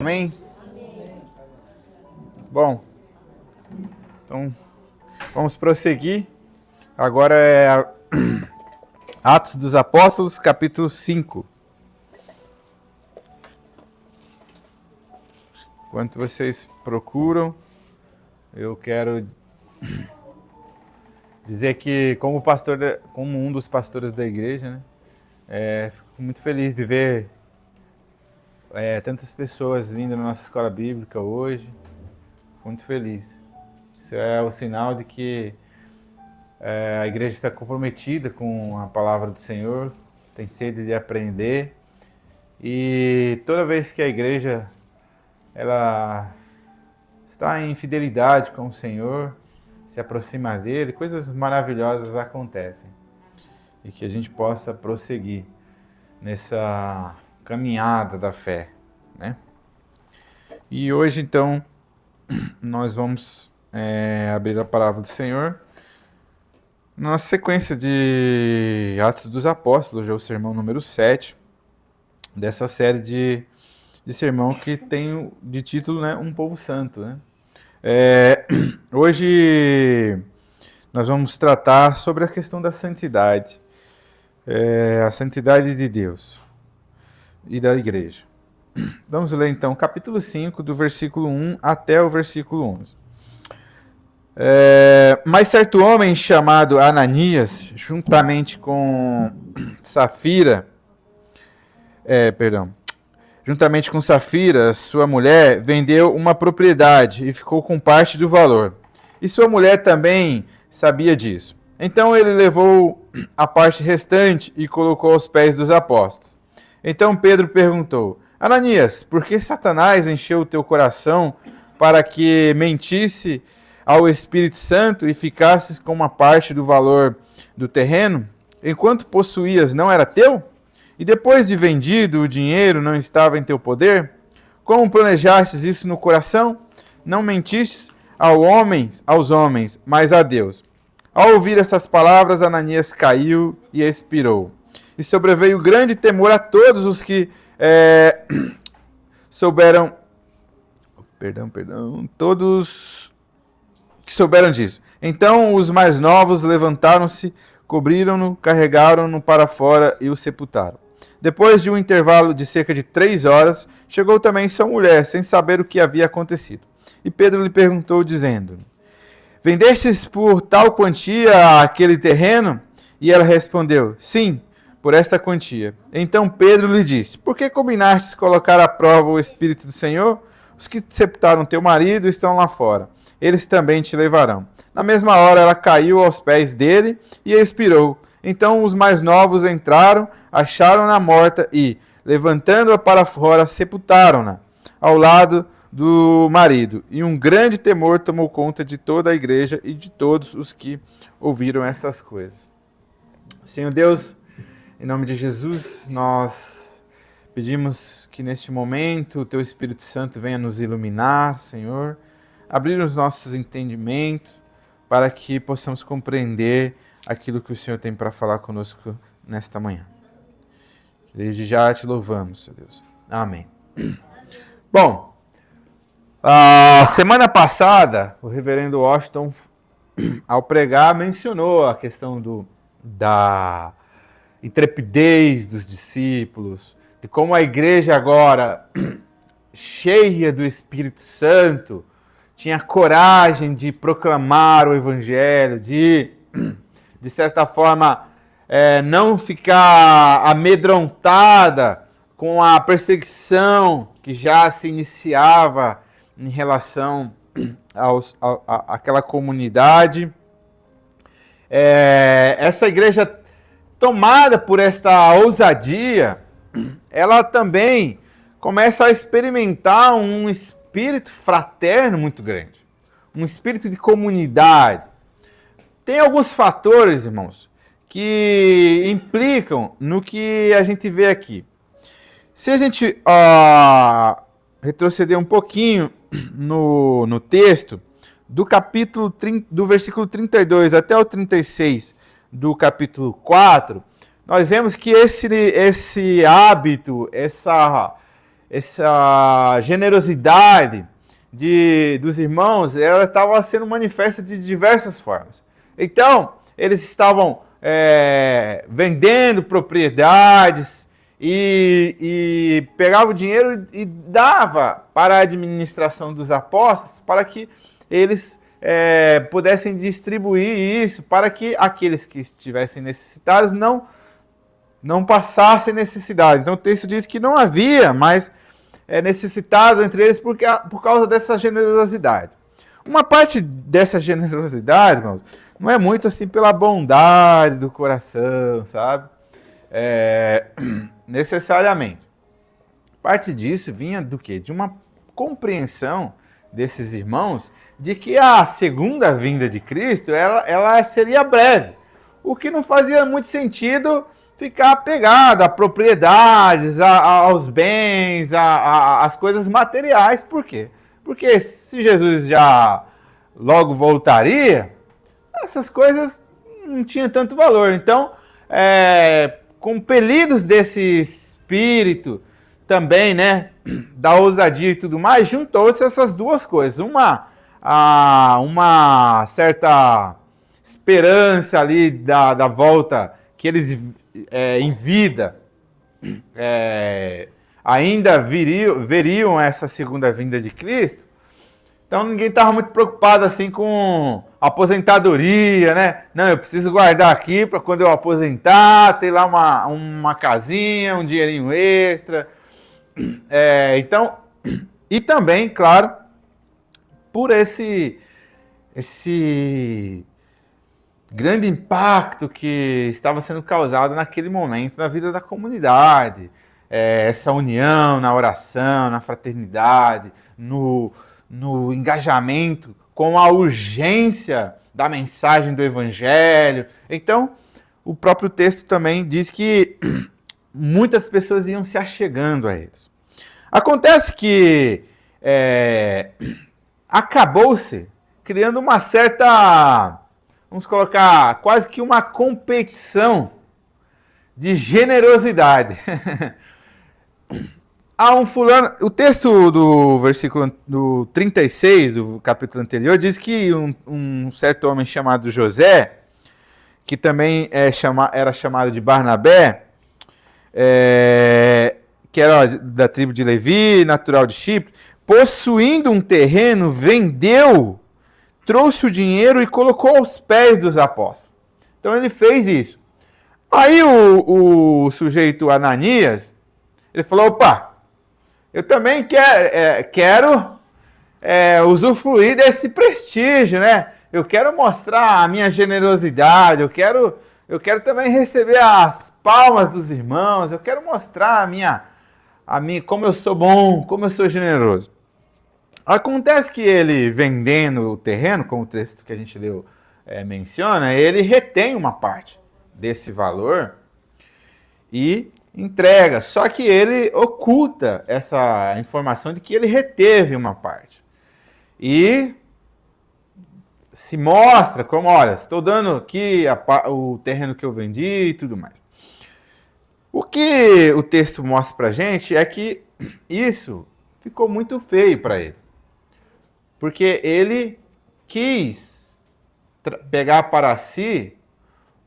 Amém? Bom, então vamos prosseguir. Agora é Atos dos Apóstolos, capítulo 5. Enquanto vocês procuram, eu quero dizer que como um dos pastores da igreja, fico muito feliz de ver tantas pessoas vindo na nossa escola bíblica hoje. Muito feliz. Isso é o sinal de que a igreja está comprometida com a palavra do Senhor, tem sede de aprender. E toda vez que a igreja ela está em fidelidade com o Senhor, se aproxima dele, coisas maravilhosas acontecem. E que a gente possa prosseguir nessa caminhada da fé, né? E hoje, então, nós vamos abrir a palavra do Senhor na sequência de Atos dos Apóstolos, já é o sermão número 7 dessa série de sermão que tem de título, né, Um Povo Santo, né? Hoje nós vamos tratar sobre a questão da santidade, a santidade de Deus e da igreja. Vamos ler então capítulo 5, do versículo 1 até o versículo 11. Mas certo homem chamado Ananias, juntamente com Safira, sua mulher, vendeu uma propriedade e ficou com parte do valor. E sua mulher também sabia disso. Então ele levou a parte restante e colocou aos pés dos apóstolos. Então Pedro perguntou: Ananias, por que Satanás encheu o teu coração para que mentisse ao Espírito Santo e ficasses com uma parte do valor do terreno, enquanto possuías não era teu? E depois de vendido, o dinheiro não estava em teu poder? Como planejastes isso no coração? Não mentistes aos homens, mas a Deus. Ao ouvir estas palavras, Ananias caiu e expirou. E sobreveio grande temor a todos os que todos que souberam disso. Então os mais novos levantaram-se, cobriram-no, carregaram-no para fora e o sepultaram. Depois de um intervalo de cerca de 3 horas, chegou também sua mulher, sem saber o que havia acontecido. E Pedro lhe perguntou, dizendo: Vendestes por tal quantia aquele terreno? E ela respondeu: Sim, por esta quantia. Então Pedro lhe disse: Por que combinastes colocar à prova o Espírito do Senhor? Os que sepultaram teu marido estão lá fora. Eles também te levarão. Na mesma hora ela caiu aos pés dele e expirou. Então os mais novos entraram, acharam-na morta e, levantando-a para fora, sepultaram-na ao lado do marido. E um grande temor tomou conta de toda a igreja e de todos os que ouviram essas coisas. Senhor Deus, em nome de Jesus, nós pedimos que neste momento o Teu Espírito Santo venha nos iluminar, Senhor, abrir os nossos entendimentos para que possamos compreender aquilo que o Senhor tem para falar conosco nesta manhã. Desde já te louvamos, Senhor Deus. Amém. Bom, a semana passada, o reverendo Washington, ao pregar, mencionou a questão da intrepidez dos discípulos, de como a igreja agora, cheia do Espírito Santo, tinha coragem de proclamar o Evangelho, de certa forma, não ficar amedrontada com a perseguição que já se iniciava em relação àquela comunidade. Essa igreja, tomada por esta ousadia, ela também começa a experimentar um espírito fraterno muito grande, um espírito de comunidade. Tem alguns fatores, irmãos, que implicam no que a gente vê aqui. Se a gente retroceder um pouquinho no texto, do versículo 32 até o 36 do capítulo 4, nós vemos que esse hábito, essa generosidade dos irmãos, ela estava sendo manifesta de diversas formas. Então, eles estavam vendendo propriedades e pegava o dinheiro e dava para a administração dos apóstolos para que eles pudessem distribuir isso para que aqueles que estivessem necessitados não passassem necessidade. Então o texto diz que não havia mais necessitado entre eles por causa dessa generosidade. Uma parte dessa generosidade, irmãos, não é muito assim pela bondade do coração, sabe? Necessariamente. Parte disso vinha do quê? De uma compreensão desses irmãos de que a segunda vinda de Cristo ela seria breve. O que não fazia muito sentido ficar apegado a propriedades, aos bens, às coisas materiais. Por quê? Porque se Jesus já logo voltaria, essas coisas não tinham tanto valor. Então, compelidos desse espírito também, né, da ousadia e tudo mais, juntou-se essas duas coisas. Uma certa esperança ali da volta que eles em vida ainda veriam essa segunda vinda de Cristo. Então ninguém estava muito preocupado assim com aposentadoria, né? Não, eu preciso guardar aqui para quando eu aposentar, ter lá uma casinha, um dinheirinho extra. Então, e também, claro, por esse grande impacto que estava sendo causado naquele momento na vida da comunidade. Essa união na oração, na fraternidade, no engajamento com a urgência da mensagem do Evangelho. Então, o próprio texto também diz que muitas pessoas iam se achegando a eles. Acontece que acabou-se criando uma certa, vamos colocar, quase que uma competição de generosidade. Há um fulano, o texto do versículo do 36, do capítulo anterior, diz que um certo homem chamado José, que também era chamado de Barnabé, que era da tribo de Levi, natural de Chipre, possuindo um terreno, vendeu, trouxe o dinheiro e colocou aos pés dos apóstolos. Então ele fez isso. Aí o sujeito Ananias, ele falou, opa, eu também quero usufruir desse prestígio, né? Eu quero mostrar a minha generosidade, eu quero também receber as palmas dos irmãos, eu quero mostrar como eu sou bom, como eu sou generoso. Acontece que ele, vendendo o terreno, como o texto que a gente leu menciona, ele retém uma parte desse valor e entrega. Só que ele oculta essa informação de que ele reteve uma parte. E se mostra como, olha, estou dando aqui o terreno que eu vendi e tudo mais. O que o texto mostra pra gente é que isso ficou muito feio para ele. Porque ele quis pegar para si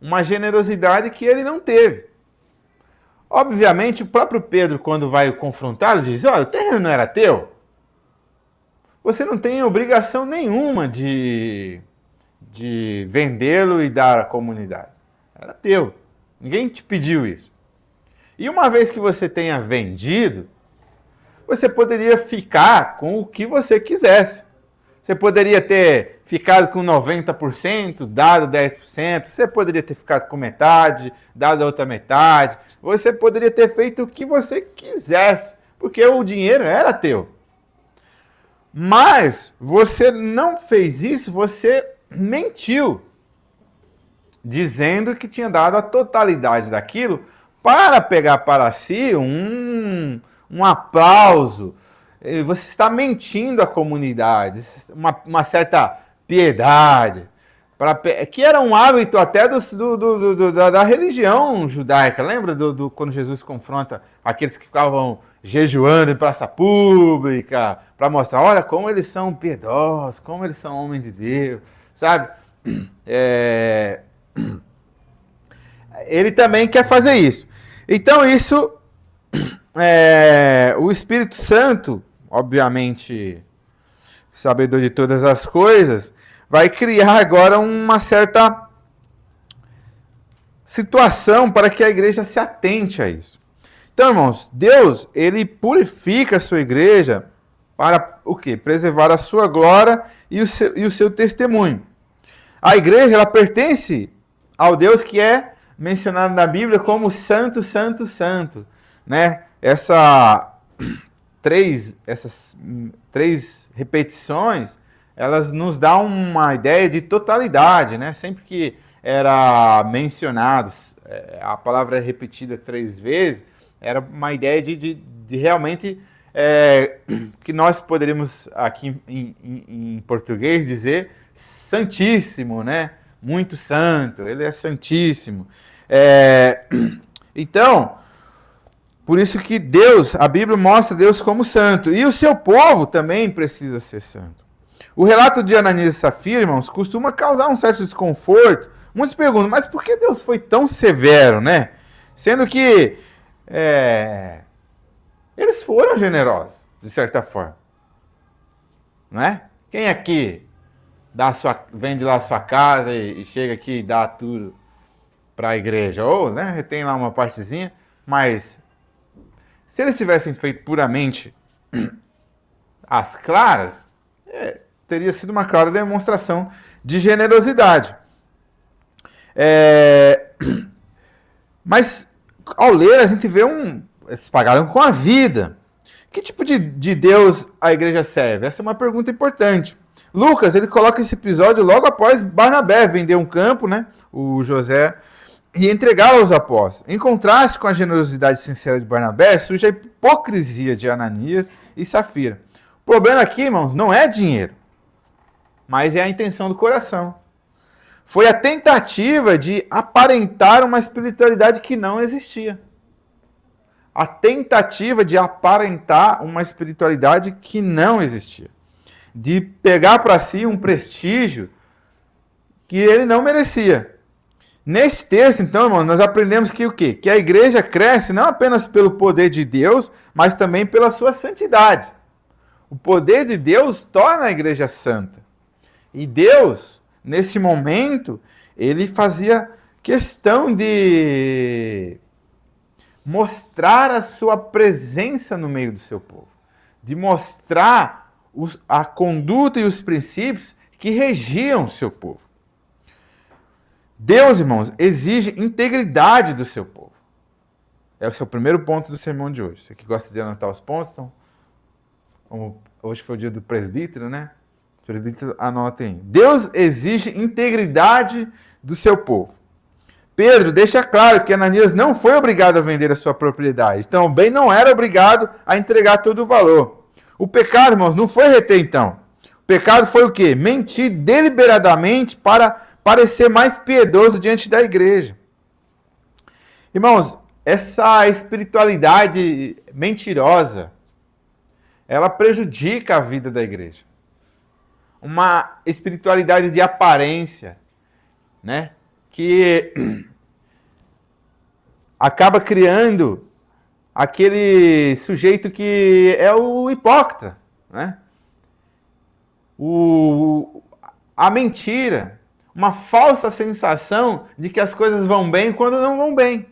uma generosidade que ele não teve. Obviamente, o próprio Pedro, quando vai confrontá-lo, diz, olha, o terreno não era teu. Você não tem obrigação nenhuma de vendê-lo e dar à comunidade. Era teu. Ninguém te pediu isso. E uma vez que você tenha vendido, você poderia ficar com o que você quisesse. Você poderia ter ficado com 90%, dado 10%. Você poderia ter ficado com metade, dado a outra metade. Você poderia ter feito o que você quisesse, porque o dinheiro era teu. Mas você não fez isso, você mentiu, dizendo que tinha dado a totalidade daquilo para pegar para si um aplauso. Você está mentindo à comunidade, uma certa piedade, que era um hábito até da religião judaica. Lembra quando Jesus confronta aqueles que ficavam jejuando em praça pública para mostrar, olha como eles são piedosos, como eles são homens de Deus, sabe? Ele também quer fazer isso. Então isso, o Espírito Santo, obviamente, sabedor de todas as coisas, vai criar agora uma certa situação para que a igreja se atente a isso. Então, irmãos, Deus, ele purifica a sua igreja para o quê? Preservar a sua glória e o seu testemunho. A igreja, ela pertence ao Deus que é mencionado na Bíblia como Santo, Santo, Santo, né? Essas três repetições, elas nos dão uma ideia de totalidade, né? Sempre que era mencionado, a palavra é repetida 3 vezes, era uma ideia de realmente que nós poderíamos aqui em português dizer santíssimo, né? Muito santo, ele é santíssimo. Então, por isso que Deus, a Bíblia mostra Deus como santo. E o seu povo também precisa ser santo. O relato de Ananias e Safira, irmãos, costuma causar um certo desconforto. Muitos perguntam, mas por que Deus foi tão severo, né? Sendo que eles foram generosos, de certa forma. Não é? Quem aqui vende lá a sua casa e chega aqui e dá tudo para a igreja? Ou, né, tem lá uma partezinha, mas se eles tivessem feito puramente as claras, teria sido uma clara demonstração de generosidade. Mas, ao ler, a gente vê eles pagaram com a vida. Que tipo de Deus a igreja serve? Essa é uma pergunta importante. Lucas, ele coloca esse episódio logo após Barnabé vender um campo, né, o José, e entregá-lo aos apóstolos. Em contraste com a generosidade sincera de Barnabé, surge a hipocrisia de Ananias e Safira. O problema aqui, irmãos, não é dinheiro, mas é a intenção do coração. Foi a tentativa de aparentar uma espiritualidade que não existia. A tentativa de aparentar uma espiritualidade que não existia. De pegar para si um prestígio que ele não merecia. Nesse texto, então, irmão, nós aprendemos que o quê? Que a igreja cresce não apenas pelo poder de Deus, mas também pela sua santidade. O poder de Deus torna a igreja santa. E Deus, nesse momento, ele fazia questão de mostrar a sua presença no meio do seu povo. De mostrar a conduta e os princípios que regiam o seu povo. Deus, irmãos, exige integridade do seu povo. É o seu primeiro ponto do sermão de hoje. Você que gosta de anotar os pontos, então, hoje foi o dia do presbítero, né? Os presbíteros anotem. Deus exige integridade do seu povo. Pedro deixa claro que Ananias não foi obrigado a vender a sua propriedade. Então, o bem não era obrigado a entregar todo o valor. O pecado, irmãos, não foi reter, então. O pecado foi o quê? Mentir deliberadamente para parecer mais piedoso diante da igreja. Irmãos, essa espiritualidade mentirosa, ela prejudica a vida da igreja. Uma espiritualidade de aparência, né? Que acaba criando aquele sujeito que é o hipócrita, né? A mentira, uma falsa sensação de que as coisas vão bem quando não vão bem.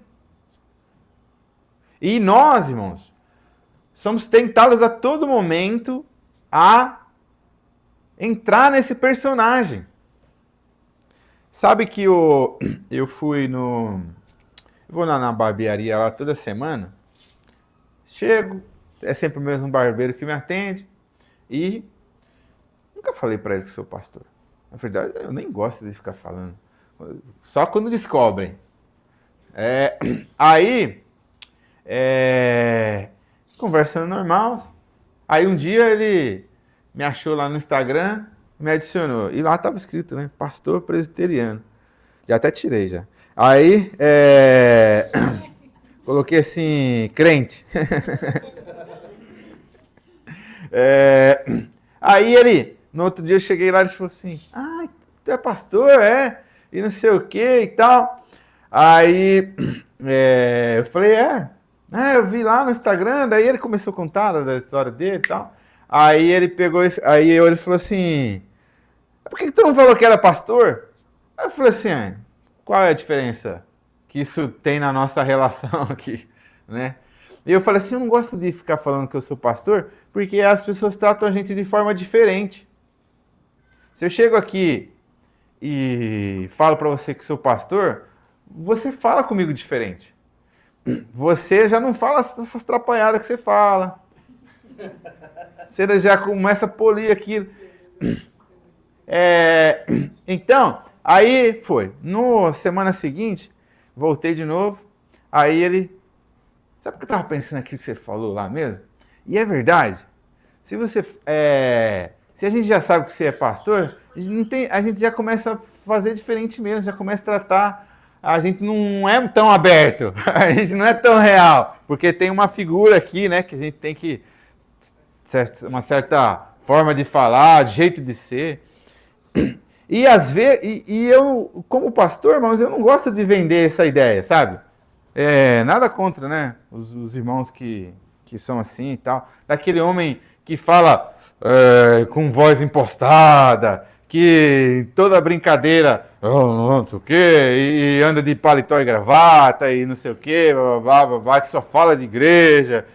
E nós, irmãos, somos tentados a todo momento a entrar nesse personagem. Sabe que eu fui eu vou na barbearia lá toda semana, chego, é sempre o mesmo barbeiro que me atende, e nunca falei para ele que sou pastor. Na verdade, eu nem gosto de ficar falando, só quando descobrem. Aí, conversando normal, aí um dia ele me achou lá no Instagram, me adicionou. E lá estava escrito, né? Pastor presbiteriano. Já até tirei já. Aí, coloquei assim, crente. Aí ele, no outro dia eu cheguei lá e ele falou assim, tu é pastor, é? E não sei o que e tal. Aí eu falei, eu vi lá no Instagram, daí ele começou a contar da história dele e tal. Aí ele pegou, aí ele falou assim, por que tu não falou que era pastor? Aí eu falei assim, qual é a diferença que isso tem na nossa relação aqui, né? E eu falei assim, eu não gosto de ficar falando que eu sou pastor, porque as pessoas tratam a gente de forma diferente. Se eu chego aqui e falo para você que sou pastor, você fala comigo diferente. Você já não fala essas atrapalhadas que você fala. Você já começa a polir aquilo. Então, aí foi. No semana seguinte, voltei de novo. Aí ele... Sabe o que eu estava pensando aqui que você falou lá mesmo? E é verdade. Se você... se a gente já sabe que você é pastor, a gente já começa a fazer diferente mesmo. Já começa a tratar... A gente não é tão aberto. A gente não é tão real. Porque tem uma figura aqui, né? Que a gente tem que... Uma certa forma de falar, jeito de ser... E às vezes, eu, como pastor, irmãos, eu não gosto de vender essa ideia, sabe? Nada contra, né? Os irmãos que são assim e tal. Daquele homem que fala com voz impostada, que toda brincadeira, não sei o quê, e anda de paletó e gravata e não sei o quê, que só fala de igreja.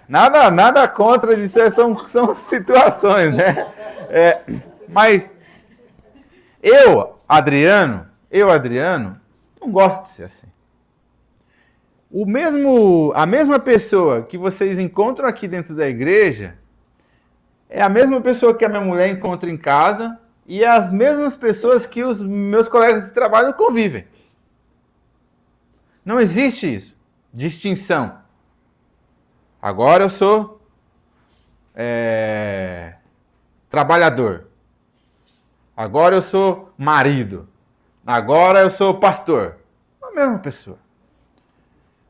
Nada contra isso, são situações, né? Mas eu, Adriano, não gosto de ser assim. A mesma pessoa que vocês encontram aqui dentro da igreja é a mesma pessoa que a minha mulher encontra em casa e é as mesmas pessoas que os meus colegas de trabalho convivem. Não existe isso. Distinção. Agora eu sou trabalhador. Agora eu sou marido. Agora eu sou pastor. A mesma pessoa.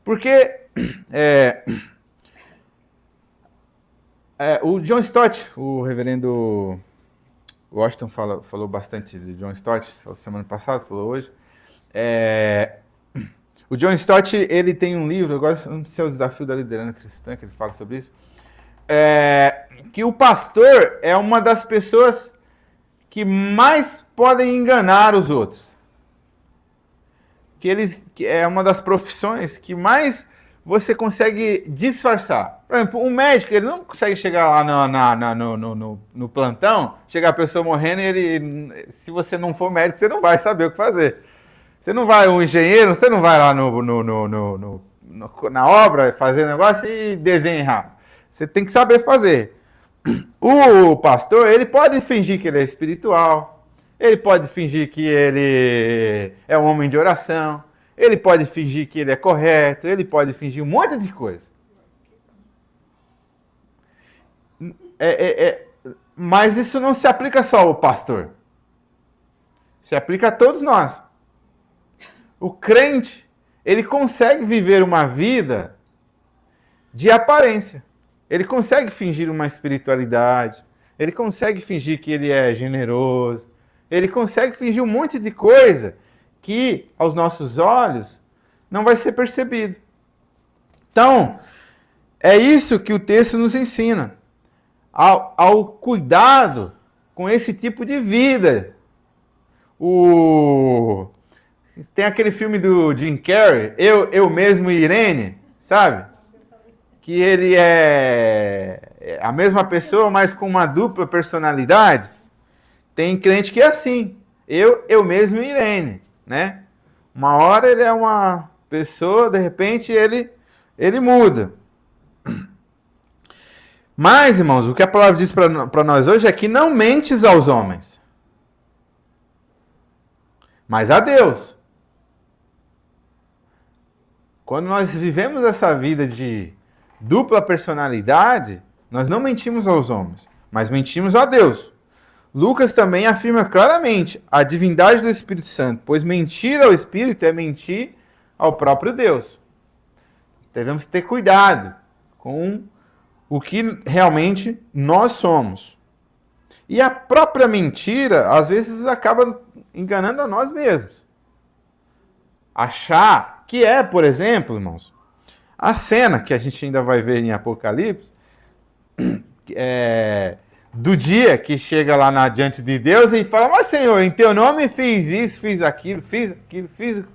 Porque o John Stott, o reverendo Washington falou bastante de John Stott semana passada, falou hoje. O John Stott, ele tem um livro, agora não sei se é o Desafio da Liderança Cristã, que ele fala sobre isso, que o pastor é uma das pessoas que mais podem enganar os outros. Que é uma das profissões que mais você consegue disfarçar. Por exemplo, um médico, ele não consegue chegar lá no plantão, chegar a pessoa morrendo e se você não for médico, você não vai saber o que fazer. Você não vai, um engenheiro, você não vai lá na obra fazer negócio e desenhar. Você tem que saber fazer. O pastor, ele pode fingir que ele é espiritual, ele pode fingir que ele é um homem de oração, ele pode fingir que ele é correto, ele pode fingir um monte de coisa. Mas isso não se aplica só ao pastor. Se aplica a todos nós. O crente, ele consegue viver uma vida de aparência. Ele consegue fingir uma espiritualidade, ele consegue fingir que ele é generoso, ele consegue fingir um monte de coisa que, aos nossos olhos, não vai ser percebido. Então, é isso que o texto nos ensina. Ao cuidado com esse tipo de vida. Tem aquele filme do Jim Carrey, Eu Mesmo e Irene, sabe? Que ele é a mesma pessoa, mas com uma dupla personalidade. Tem crente que é assim, eu mesmo e Irene, né? Uma hora ele é uma pessoa, de repente ele muda. Mas, irmãos, o que a palavra diz para nós hoje é que não mentes aos homens, mas a Deus. Quando nós vivemos essa vida de dupla personalidade, nós não mentimos aos homens, mas mentimos a Deus. Lucas também afirma claramente a divindade do Espírito Santo, pois mentir ao Espírito é mentir ao próprio Deus. Devemos ter cuidado com o que realmente nós somos. E a própria mentira, às vezes, acaba enganando a nós mesmos. Achar que é, por exemplo, irmãos, a cena que a gente ainda vai ver em Apocalipse, do dia que chega lá diante de Deus e fala: mas Senhor, em teu nome fiz isso, fiz aquilo, fiz um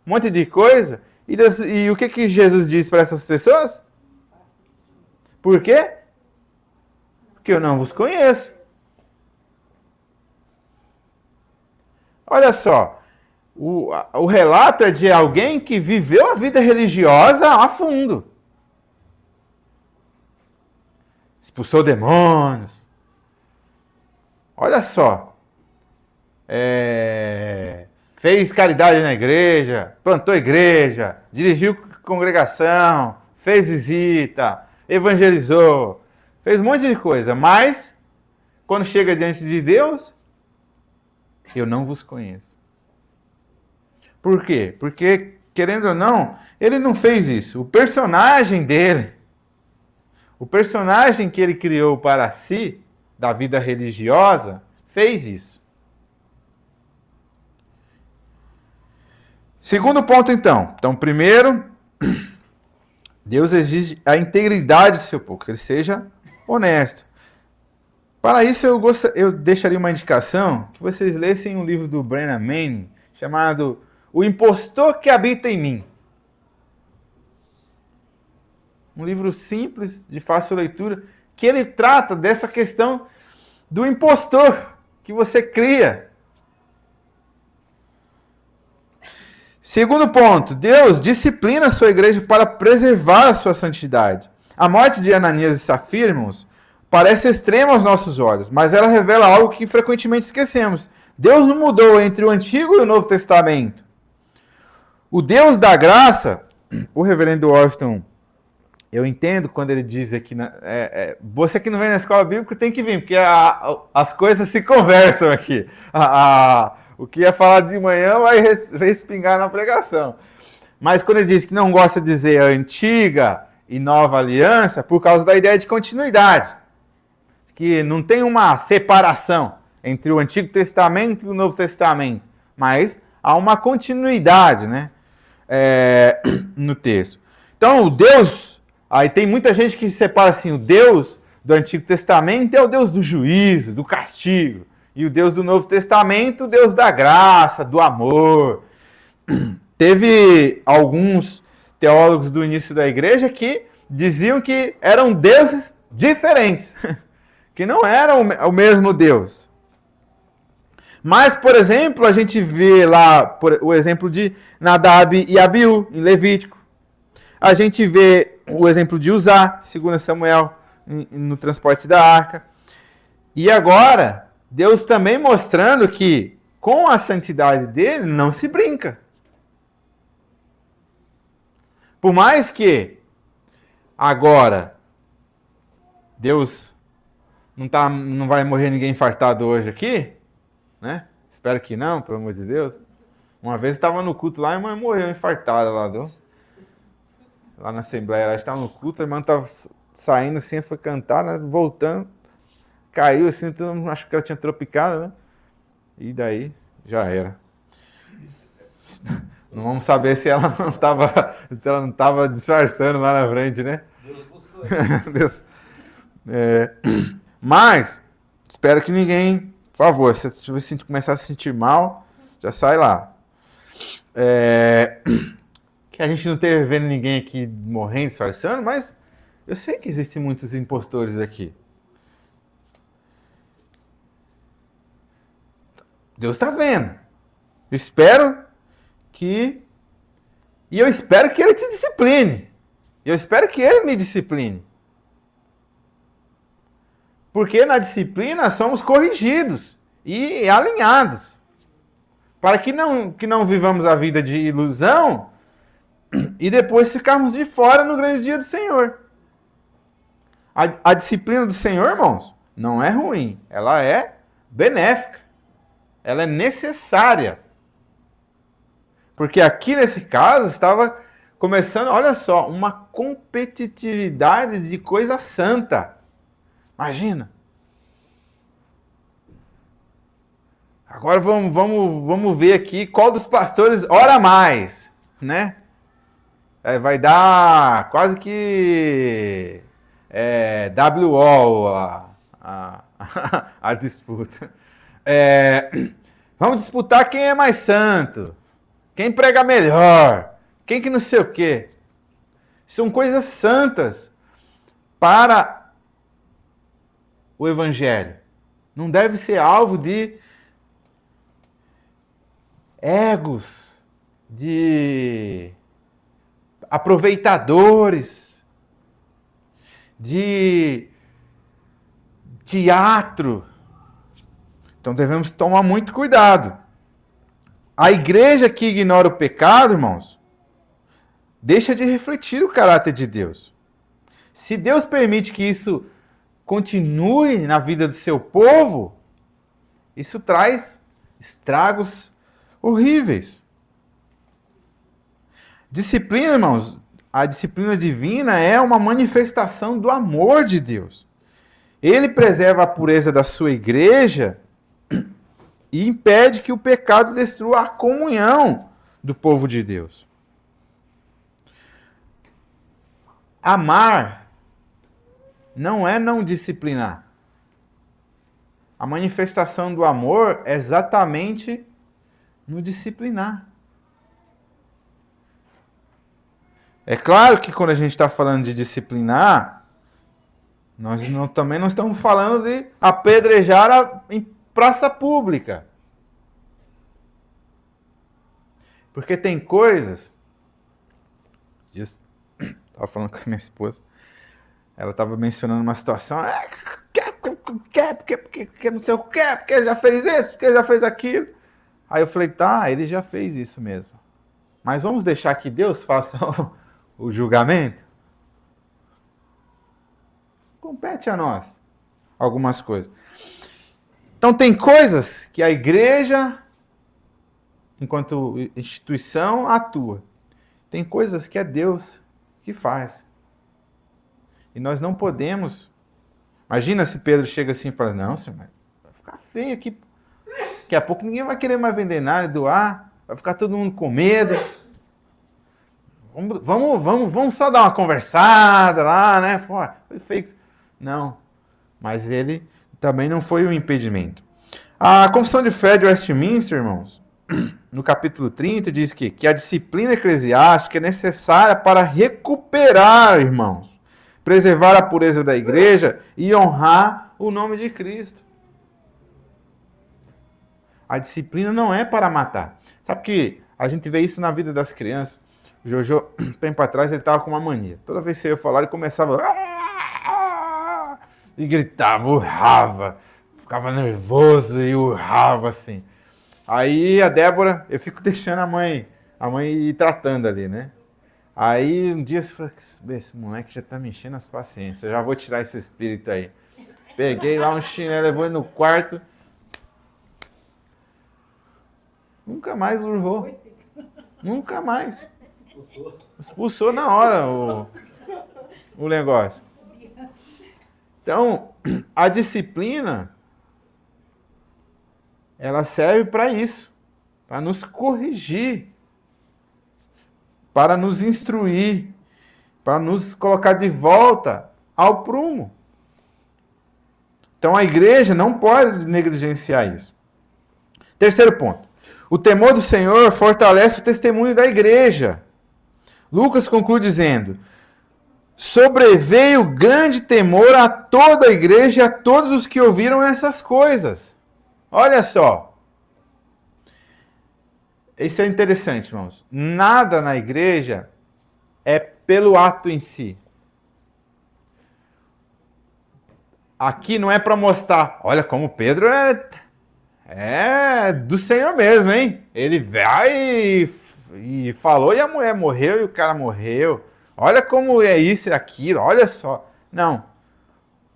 monte de coisa. E o que Jesus diz para essas pessoas? Por quê? Porque eu não vos conheço. Olha só, o relato é de alguém que viveu a vida religiosa a fundo. Expulsou demônios. Olha só. Fez caridade na igreja, plantou igreja, dirigiu congregação, fez visita, evangelizou, fez um monte de coisa. Mas, quando chega diante de Deus, eu não vos conheço. Por quê? Porque, querendo ou não, ele não fez isso. O personagem dele, o personagem que ele criou para si, da vida religiosa, fez isso. Segundo ponto, então. Então, primeiro, Deus exige a integridade do seu povo, que ele seja honesto. Para isso, eu deixaria uma indicação que vocês lessem um livro do Brennan Manning, chamado O Impostor que Habita em Mim. Um livro simples, de fácil leitura, que ele trata dessa questão do impostor que você cria. Segundo ponto, Deus disciplina a sua igreja para preservar a sua santidade. A morte de Ananias e Safira, irmãos, parece extrema aos nossos olhos, mas ela revela algo que frequentemente esquecemos. Deus não mudou entre o Antigo e o Novo Testamento. O Deus da graça, o reverendo Washington, eu entendo quando ele diz aqui, você que não vem na escola bíblica tem que vir, porque as coisas se conversam aqui. O que é falado de manhã vai respingar na pregação. Mas quando ele diz que não gosta de dizer a antiga e nova aliança, por causa da ideia de continuidade. Que não tem uma separação entre o Antigo Testamento e o Novo Testamento, mas há uma continuidade, né, no texto. Então, o Deus, aí tem muita gente que separa assim, o Deus do Antigo Testamento é o Deus do juízo, do castigo, e o Deus do Novo Testamento, o Deus da graça, do amor. Teve alguns teólogos do início da igreja que diziam que eram deuses diferentes, que não eram o mesmo Deus. Mas, por exemplo, a gente vê lá o exemplo de Nadab e Abiú, em Levítico. A gente vê o exemplo de Uzá, 2 Samuel, no transporte da arca. E agora, Deus também mostrando que com a santidade dele não se brinca. Por mais que agora Deus não vai morrer ninguém infartado hoje aqui, né? Espero que não, pelo amor de Deus. Uma vez estava no culto lá e a irmã morreu infartada lá na Assembleia. Ela estava no culto, a irmã estava saindo assim, foi cantar, né? Voltando, caiu assim, acho que ela tinha tropicado, né? E daí já era. Não vamos saber se ela não estava disfarçando lá na frente, né? Deus buscou. Deus. Mas, espero que ninguém, por favor, se você começar a se sentir mal, já sai lá. Que a gente não esteja vendo ninguém aqui morrendo, disfarçando, mas eu sei que existem muitos impostores aqui. Deus está vendo. Eu espero que Ele te discipline. Eu espero que Ele me discipline. Porque na disciplina somos corrigidos e alinhados. Para que não vivamos a vida de ilusão e depois ficarmos de fora no grande dia do Senhor. A disciplina do Senhor, irmãos, não é ruim. Ela é benéfica. Ela é necessária. Porque aqui nesse caso estava começando, olha só, uma competitividade de coisa santa. Imagina. Agora vamos ver aqui qual dos pastores ora mais, né? Vai dar quase que WO a disputa. Vamos disputar quem é mais santo, quem prega melhor, quem que não sei o quê. São coisas santas para o evangelho. Não deve ser alvo de egos, de aproveitadores, de teatro. Então devemos tomar muito cuidado. A igreja que ignora o pecado, irmãos, deixa de refletir o caráter de Deus. Se Deus permite que isso continue na vida do seu povo, isso traz estragos horríveis. Disciplina, irmãos, a disciplina divina é uma manifestação do amor de Deus. Ele preserva a pureza da sua igreja e impede que o pecado destrua a comunhão do povo de Deus. Amar não é não disciplinar. A manifestação do amor é exatamente no disciplinar. É claro que quando a gente está falando de disciplinar, nós também não estamos falando de apedrejar em praça pública. Porque tem coisas... Estava falando com a minha esposa, ela estava mencionando uma situação, porque não sei o que, porque ele já fez isso, porque ele já fez aquilo. Aí eu falei, tá, ele já fez isso mesmo. Mas vamos deixar que Deus faça o julgamento? Compete a nós algumas coisas. Então tem coisas que a igreja, enquanto instituição, atua. Tem coisas que é Deus que faz. E nós não podemos... Imagina se Pedro chega assim e fala, não, senhor, vai ficar feio aqui. Daqui a pouco ninguém vai querer mais vender nada, doar. Vai ficar todo mundo com medo. Vamos só dar uma conversada lá, né? Foi feio. Não. Mas ele também não foi um impedimento. A Confissão de Fé de Westminster, irmãos, no capítulo 30, diz que a disciplina eclesiástica é necessária para recuperar, irmãos, preservar a pureza da igreja e honrar o nome de Cristo. A disciplina não é para matar. Sabe que a gente vê isso na vida das crianças. O Jojo, tempo atrás, ele estava com uma mania. Toda vez que eu ia falar, ele começava... E gritava, urrava. Ficava nervoso e urrava assim. Aí a Débora, eu fico deixando a mãe ir tratando ali, né? Aí um dia eu falei, esse moleque já tá me enchendo as paciências, eu já vou tirar esse espírito aí. Peguei lá um chinelo, levou ele no quarto. Nunca mais urrou. Nunca mais. Expulsou na hora o negócio. Então, a disciplina, ela serve para isso, para nos corrigir, para nos instruir, para nos colocar de volta ao prumo. Então a igreja não pode negligenciar isso. Terceiro ponto. O temor do Senhor fortalece o testemunho da igreja. Lucas conclui dizendo: sobreveio grande temor a toda a igreja e a todos os que ouviram essas coisas. Olha só. Isso é interessante, irmãos. Nada na igreja é pelo ato em si. Aqui não é para mostrar, olha como Pedro é do Senhor mesmo, hein? Ele vai e falou e a mulher morreu e o cara morreu. Olha como é isso e aquilo, olha só. Não.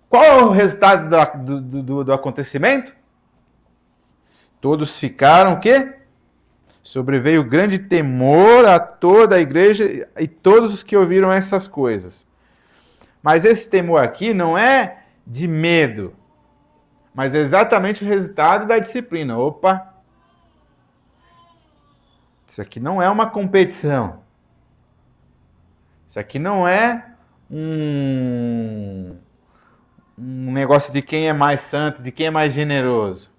Qual é o resultado do acontecimento? Todos ficaram o quê? Sobreveio grande temor a toda a igreja e todos os que ouviram essas coisas. Mas esse temor aqui não é de medo, mas é exatamente o resultado da disciplina. Opa! Isso aqui não é uma competição. Isso aqui não é um negócio de quem é mais santo, de quem é mais generoso.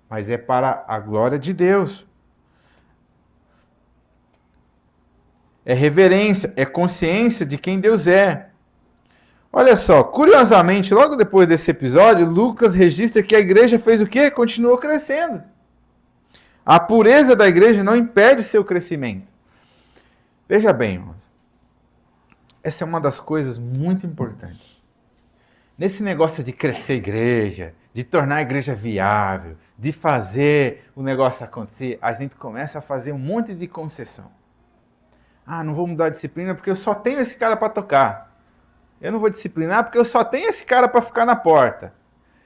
Mas é para a glória de Deus. É reverência, é consciência de quem Deus é. Olha só, curiosamente, logo depois desse episódio, Lucas registra que a igreja fez o quê? Continuou crescendo. A pureza da igreja não impede seu crescimento. Veja bem, irmãos. Essa é uma das coisas muito importantes. Nesse negócio de crescer a igreja, de tornar a igreja viável, de fazer o negócio acontecer, a gente começa a fazer um monte de concessão. Ah, não vou mudar a disciplina porque eu só tenho esse cara para tocar. Eu não vou disciplinar porque eu só tenho esse cara para ficar na porta.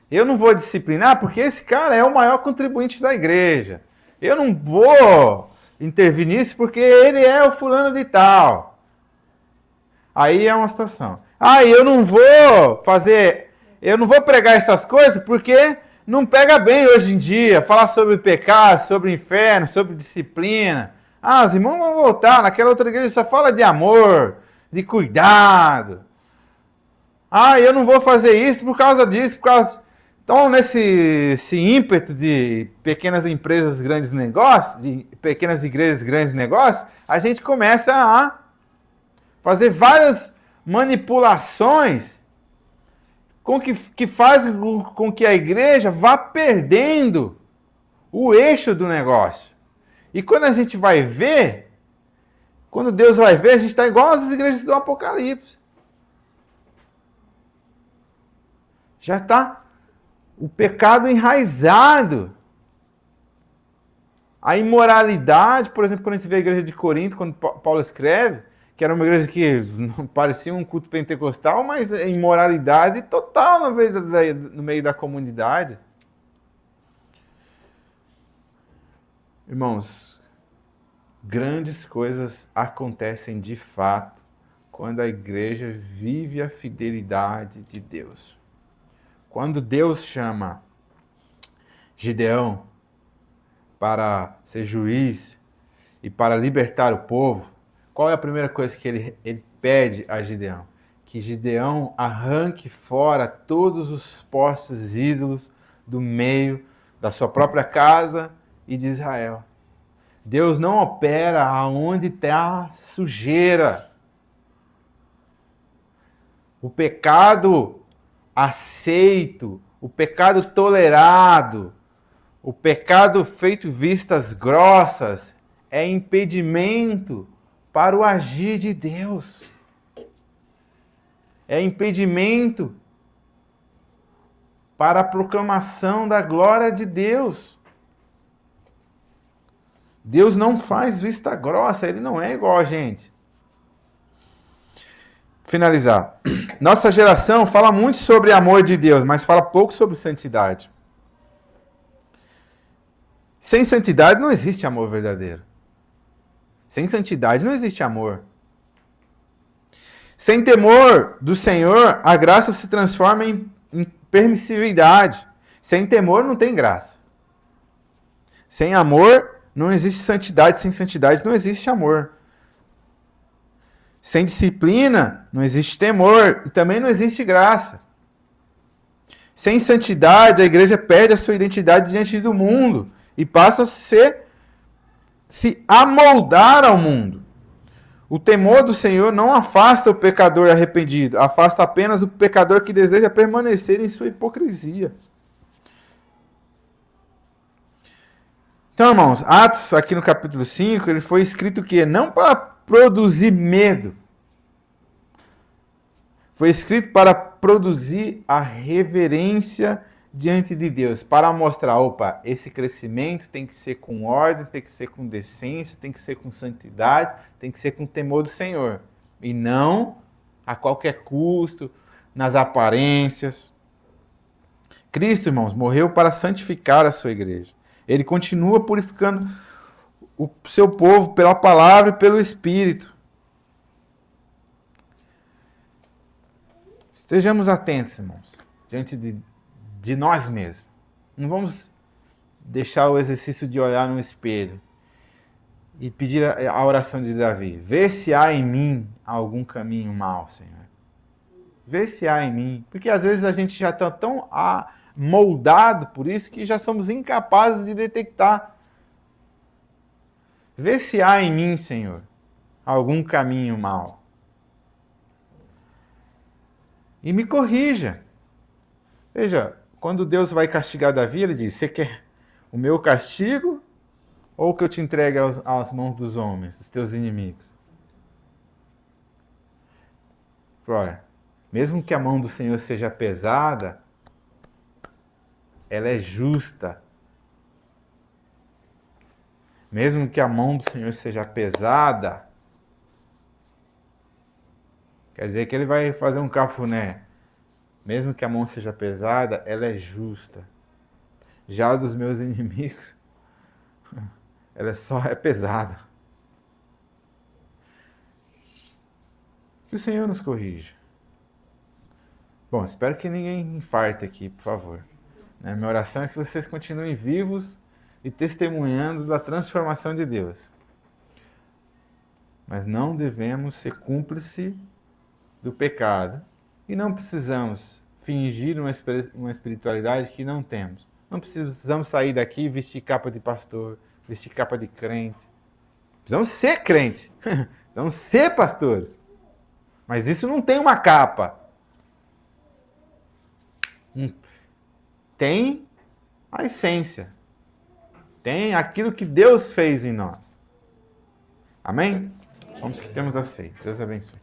Eu não vou disciplinar porque esse cara é o maior contribuinte da igreja. Eu não vou intervir nisso porque ele é o fulano de tal. Aí é uma situação. Ah, eu não vou pregar essas coisas porque não pega bem hoje em dia falar sobre pecado, sobre inferno, sobre disciplina. Ah, os irmãos vão voltar, naquela outra igreja só fala de amor, de cuidado. Ah, eu não vou fazer isso por causa disso, por causa... Então, nesse ímpeto de pequenas empresas, grandes negócios, de pequenas igrejas, grandes negócios, a gente começa a fazer várias manipulações que fazem com que a igreja vá perdendo o eixo do negócio. E quando a gente vai ver, quando Deus vai ver, a gente está igual às igrejas do Apocalipse. Já está o pecado enraizado. A imoralidade, por exemplo, quando a gente vê a igreja de Corinto, quando Paulo escreve, que era uma igreja que parecia um culto pentecostal, mas imoralidade total no meio da comunidade. Irmãos, grandes coisas acontecem de fato quando a igreja vive a fidelidade de Deus. Quando Deus chama Gideão para ser juiz e para libertar o povo, qual é a primeira coisa que ele pede a Gideão? Que Gideão arranque fora todos os postos ídolos do meio da sua própria casa e de Israel. Deus não opera aonde está sujeira. O pecado aceito, o pecado tolerado, o pecado feito vistas grossas é impedimento para o agir de Deus. É impedimento para a proclamação da glória de Deus. Deus não faz vista grossa, ele não é igual a gente. Finalizar. Nossa geração fala muito sobre amor de Deus, mas fala pouco sobre santidade. Sem santidade não existe amor verdadeiro. Sem santidade não existe amor. Sem temor do Senhor, a graça se transforma em permissividade. Sem temor não tem graça. Sem amor não existe santidade. Sem santidade não existe amor. Sem disciplina não existe temor e também não existe graça. Sem santidade, a igreja perde a sua identidade diante do mundo e passa a se amoldar ao mundo. O temor do Senhor não afasta o pecador arrependido, afasta apenas o pecador que deseja permanecer em sua hipocrisia. Então, irmãos, Atos, aqui no capítulo 5, ele foi escrito que não para produzir medo, foi escrito para produzir a reverência diante de Deus, para mostrar, opa, esse crescimento tem que ser com ordem, tem que ser com decência, tem que ser com santidade, tem que ser com temor do Senhor. E não a qualquer custo, nas aparências. Cristo, irmãos, morreu para santificar a sua igreja. Ele continua purificando o seu povo pela palavra e pelo Espírito. Estejamos atentos, irmãos, diante de nós mesmos. Não vamos deixar o exercício de olhar no espelho e pedir a oração de Davi. Vê se há em mim algum caminho mau, Senhor. Vê se há em mim. Porque às vezes a gente já está tão moldado por isso que já somos incapazes de detectar. Vê se há em mim, Senhor, algum caminho mau. E me corrija. Veja, quando Deus vai castigar Davi, ele diz: você quer o meu castigo ou que eu te entregue às mãos dos homens, dos teus inimigos? Olha, mesmo que a mão do Senhor seja pesada, ela é justa. Mesmo que a mão do Senhor seja pesada, quer dizer que ele vai fazer um cafuné. Mesmo que a mão seja pesada, ela é justa. Já dos meus inimigos, ela só é pesada. Que o Senhor nos corrija. Bom, espero que ninguém infarte aqui, por favor. Minha oração é que vocês continuem vivos e testemunhando da transformação de Deus. Mas não devemos ser cúmplice do pecado. E não precisamos fingir uma espiritualidade que não temos. Não precisamos sair daqui e vestir capa de pastor, vestir capa de crente. Precisamos ser crente. Precisamos ser pastores. Mas isso não tem uma capa. Tem a essência. Tem aquilo que Deus fez em nós. Amém? Vamos que temos a ceia. Deus abençoe.